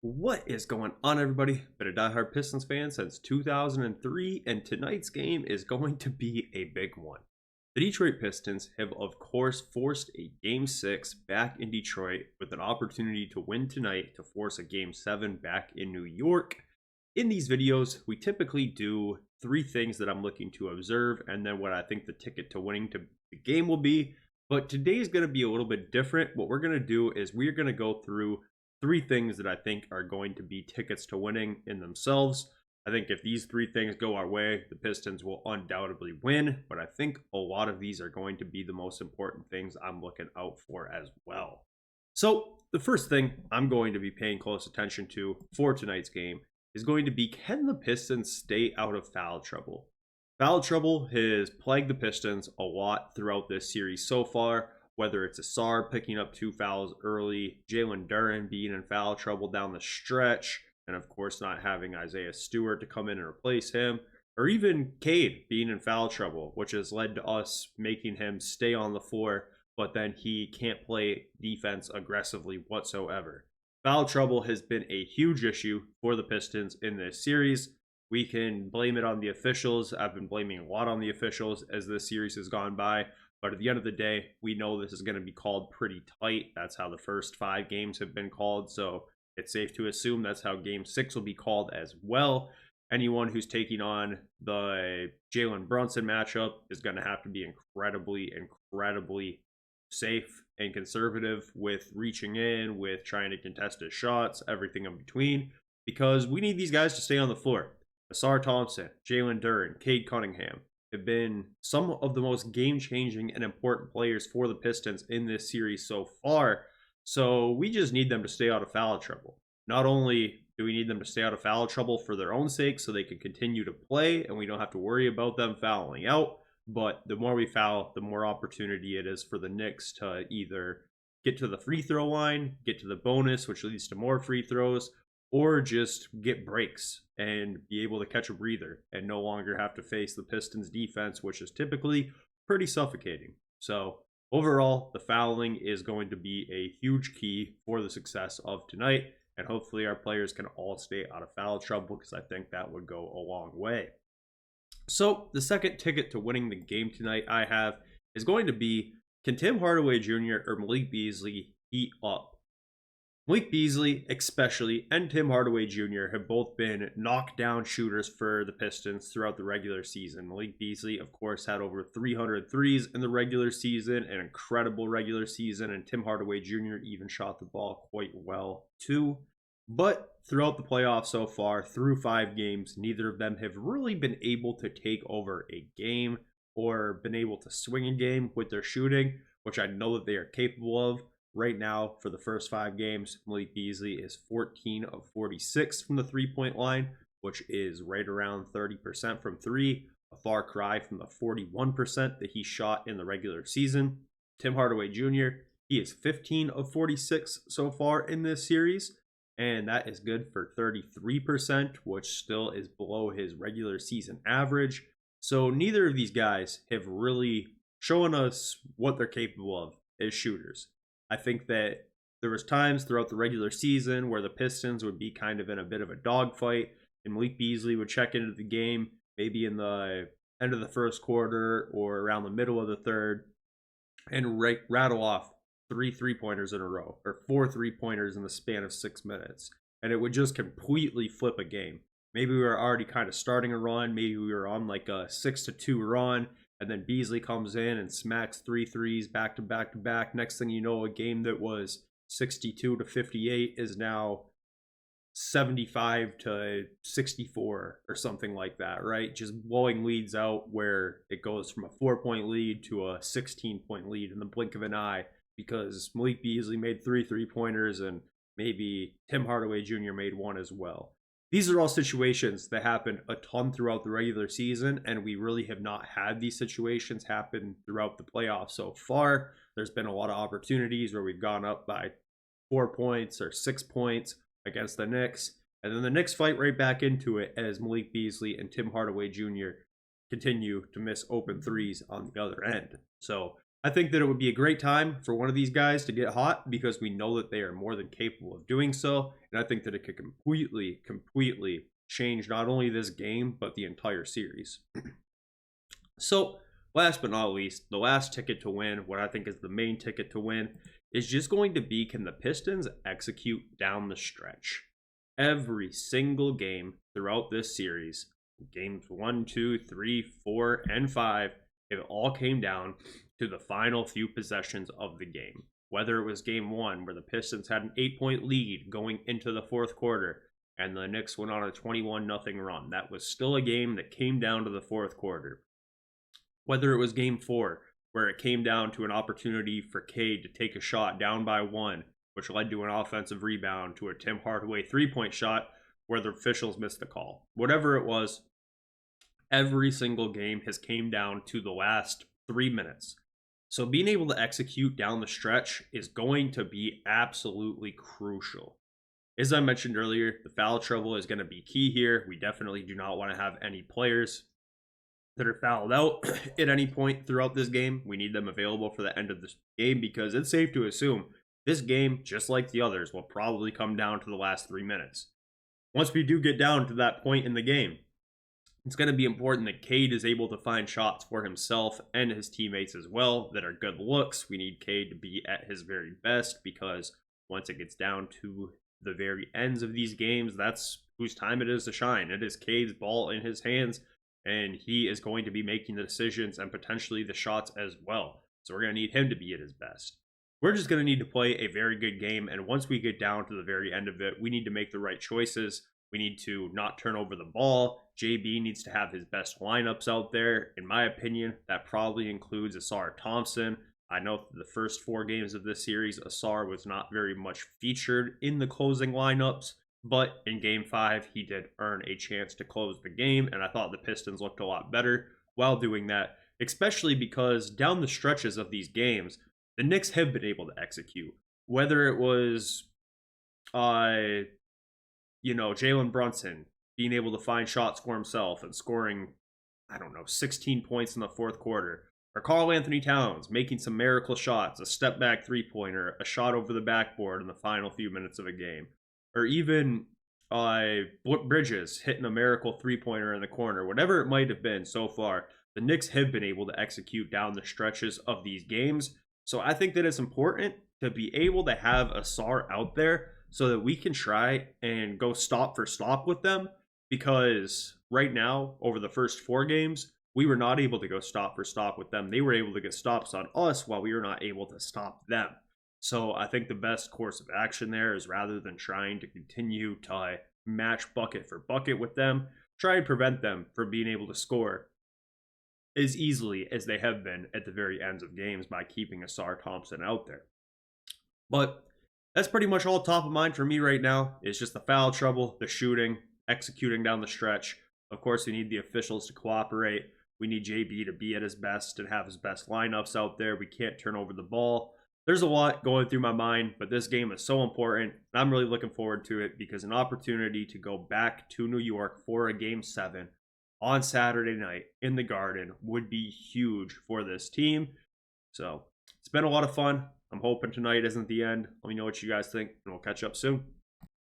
What is going on, everybody? Been a diehard Pistons fan since 2003, and tonight's game is going to be a big one. The Detroit Pistons have, of course, forced a Game 6 back in Detroit with an opportunity to win tonight to force a Game 7 back in New York. In these videos, we typically do three things that I'm looking to observe and then what I think the ticket to winning to the game will be. But today's going to be a little bit different. What we're going to do is we're going to go through three things that I think are going to be tickets to winning in themselves. I think if these three things go our way, the Pistons will undoubtedly win, but I think a lot of these are going to be the most important things I'm looking out for as well. So the first thing I'm going to be paying close attention to for tonight's game is going to be, can the Pistons stay out of foul trouble? Foul trouble has plagued the Pistons a lot throughout this series so far. Whether it's Ausar picking up 2 fouls early, Jalen Duren being in foul trouble down the stretch, and of course not having Isaiah Stewart to come in and replace him, or even Cade being in foul trouble, which has led to us making him stay on the floor, but then he can't play defense aggressively whatsoever. Foul trouble has been a huge issue for the Pistons in this series. We can blame it on the officials. I've been blaming a lot on the officials as this series has gone by. But at the end of the day, we know this is going to be called pretty tight. That's how the first 5 games have been called. So it's safe to assume that's how Game 6 will be called as well. Anyone who's taking on the Jalen Brunson matchup is going to have to be incredibly safe and conservative with reaching in, with trying to contest his shots, everything in between, because we need these guys to stay on the floor. Ausar Thompson, Jalen Duren, Cade Cunningham have been some of the most game-changing and important players for the Pistons in this series so far. So we just need them to stay out of foul trouble. Not only do we need them to stay out of foul trouble for their own sake so they can continue to play and we don't have to worry about them fouling out, but the more we foul, the more opportunity it is for the Knicks to either get to the free throw line, get to the bonus, which leads to more free throws, or just get breaks and be able to catch a breather and no longer have to face the Pistons defense, which is typically pretty suffocating. So overall, the fouling is going to be a huge key for the success of tonight, and hopefully our players can all stay out of foul trouble, because I think that would go a long way. So the second ticket to winning the game tonight I have is going to be, can Tim Hardaway Jr. or Malik Beasley heat up? Malik Beasley, especially, and Tim Hardaway Jr. have both been knockdown shooters for the Pistons throughout the regular season. Malik Beasley, of course, had over 300 threes in the regular season, an incredible regular season, and Tim Hardaway Jr. even shot the ball quite well, too. But throughout the playoffs so far, through 5 games, neither of them have really been able to take over a game or been able to swing a game with their shooting, which I know that they are capable of. Right now, for the first 5 games, Malik Beasley is 14 of 46 from the three-point line, which is right around 30% from 3, a far cry from the 41% that he shot in the regular season. Tim Hardaway Jr., he is 15 of 46 so far in this series, and that is good for 33%, which still is below his regular season average. So neither of these guys have really shown us what they're capable of as shooters. I think that there was times throughout the regular season where the Pistons would be kind of in a bit of a dogfight, and Malik Beasley would check into the game maybe in the end of the first quarter or around the middle of the third and rattle off 3 3-pointers in a row, or 4 3-pointers in the span of 6 minutes. And it would just completely flip a game. Maybe we were already kind of starting a run. Maybe we were on like a 6-2 run. And then Beasley comes in and smacks 3 threes back to back to back. Next thing you know, a game that was 62-58 is now 75-64 or something like that, right? Just blowing leads out where it goes from a 4-point lead to a 16-point lead in the blink of an eye, because Malik Beasley made 3 3-pointers and maybe Tim Hardaway Jr. made 1 as well. These are all situations that happen a ton throughout the regular season, and we really have not had these situations happen throughout the playoffs so far. There's been a lot of opportunities where we've gone up by 4 points or 6 points against the Knicks, and then the Knicks fight right back into it as Malik Beasley and Tim Hardaway Jr. continue to miss open threes on the other end. So I think that it would be a great time for one of these guys to get hot because we know that they are more than capable of doing so. And I think that it could completely change not only this game, but the entire series. So, last but not least, the last ticket to win, what I think is the main ticket to win, is just going to be, can the Pistons execute down the stretch? Every single game throughout this series, games 1, 2, 3, 4, and 5, it all came down to the final few possessions of the game. Whether it was game 1, where the Pistons had an 8-point lead going into the fourth quarter, and the Knicks went on a 21-0 run. That was still a game that came down to the fourth quarter. Whether it was game 4, where it came down to an opportunity for Cade to take a shot down by 1, which led to an offensive rebound to a Tim Hardaway 3-point shot where the officials missed the call. Whatever it was, every single game has came down to the last 3 minutes. So being able to execute down the stretch is going to be absolutely crucial. As I mentioned earlier, the foul trouble is going to be key here. We definitely do not want to have any players that are fouled out at any point throughout this game. We need them available for the end of this game because it's safe to assume this game, just like the others, will probably come down to the last 3 minutes. Once we do get down to that point in the game, it's going to be important that Cade is able to find shots for himself and his teammates as well that are good looks. We need Cade to be at his very best because once it gets down to the very ends of these games, that's whose time it is to shine. It is Cade's ball in his hands, and he is going to be making the decisions and potentially the shots as well. So we're going to need him to be at his best. We're just going to need to play a very good game, and once we get down to the very end of it, we need to make the right choices. We need to not turn over the ball. JB needs to have his best lineups out there. In my opinion, that probably includes Ausar Thompson. I know the first 4 games of this series, Ausar was not very much featured in the closing lineups, but in Game 5, he did earn a chance to close the game, and I thought the Pistons looked a lot better while doing that, especially because down the stretches of these games, the Knicks have been able to execute. Whether it was, Jalen Brunson being able to find shots for himself and scoring, 16 points in the fourth quarter, or Karl Anthony Towns making some miracle shots, a step back 3-pointer, a shot over the backboard in the final few minutes of a game, or even Bridges hitting a miracle 3-pointer in the corner, whatever it might have been so far, the Knicks have been able to execute down the stretches of these games. So I think that it's important to be able to have Ausar out there so that we can try and go stop for stop with them, because right now, over the first 4 games, we were not able to go stop for stop with them. They were able to get stops on us while we were not able to stop them. So I think the best course of action there is, rather than trying to continue to match bucket for bucket with them, try and prevent them from being able to score as easily as they have been at the very ends of games by keeping Ausar Thompson out there. But that's pretty much all top of mind for me right now. It's just the foul trouble, the shooting, executing down the stretch. Of course, we need the officials to cooperate. We need JB to be at his best and have his best lineups out there. We can't turn over the ball. There's a lot going through my mind, but this game is so important. I'm really looking forward to it because an opportunity to go back to New York for a Game 7 on Saturday night in the Garden would be huge for this team. So it's been a lot of fun. I'm hoping tonight isn't the end. Let me know what you guys think, and we'll catch up soon.